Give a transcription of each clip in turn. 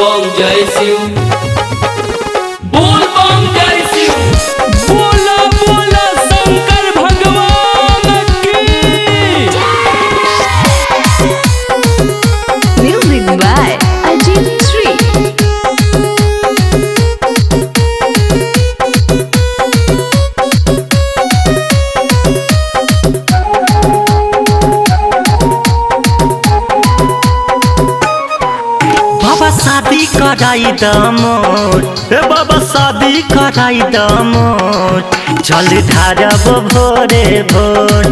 बम जय शिव, बोल बम जय शिव, बोला बोला शंकर भगवान की। Music by Ajit Sri. बाबा शादी कराई दमोर, बाबा शादी कराई दमोर, जल ढारब भोरे भोर।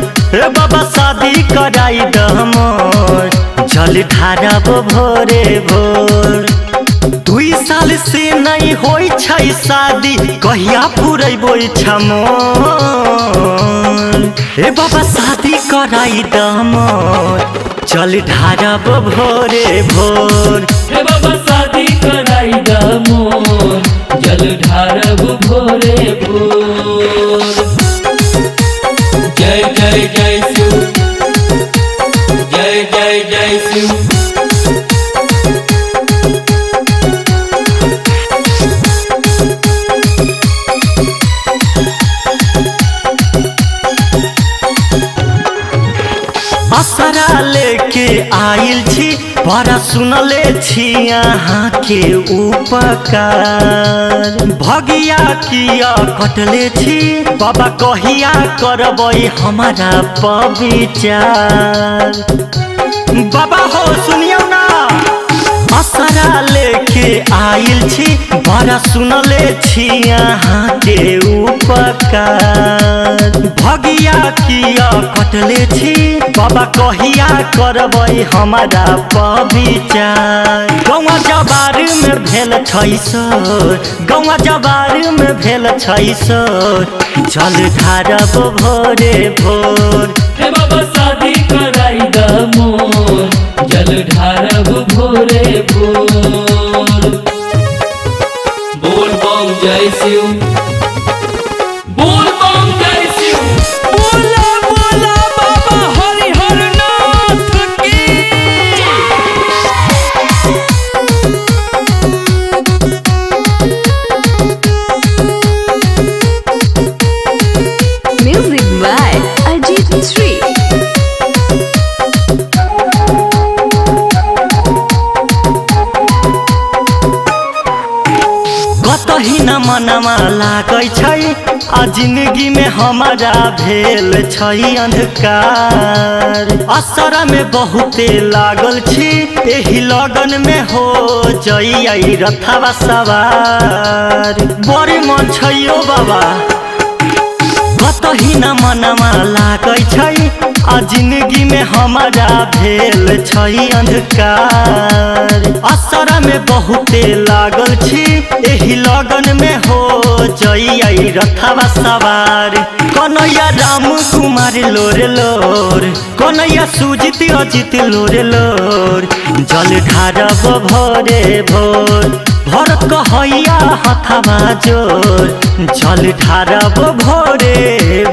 बाबा शादी कराई दमोर, जल ढारब भोरे भोर। 2 साल से नहीं होई छै शादी, कहिया पुरैबो इच्छा मोर। बाबा शादी कराई दमोर, जल ढारब भोरे भोर। हे बाबा शादी कराई दमोर, जल ढारब भोरे भोर। जय जय जय शिव, जय जय जय शिव। असरा लेके आइल छी, बड़ा सुनले छी यहाँ के उपकार। भगिया किया कटले छी, बाबा कहिया करबै हमारा पविचार। बाबा हो सुनियो ना, असरा लेके आइल छी, बड़ा सुनले छी यहाँ के उपकार। भगिया किया कटले छी, बाबा कहिया करबै हमारा पविचार। गौवा जबार में भेल छै सोर, गौवा जबार में भेल छै सोर, जल ढारब भोरे भोर। हे बाबा शादी कराई दमोर, जल ढारब भोरे भोर। बोल बम जय शिव, बोल बम जय शिव, बोला बोला बाबा हरिहर नाथ की। Music by Ajit Sri. कतही न मनमा लागै छै, आ जिंदगी में हमारा भेल छै अंधकार। असर में बहुते लागल छी, एही लगन में हो जइयै रथवा सवार। बड़ी मन छै ओ बाबा, कतही न मनमा लागै छै, आ जिंदगी में हमारा भेल छै अंधकार। असर में बहुते लागल छी, एही लगन में हो जइयै रथवा सवार। कन्हैया राम कुमार लोर लोर, कन्हैया सुजित अजित लोर लोर, जल ढारब भोरे भोर। भरत कहैया हथवा जोर, जल ढारब भोरे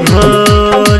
भोर।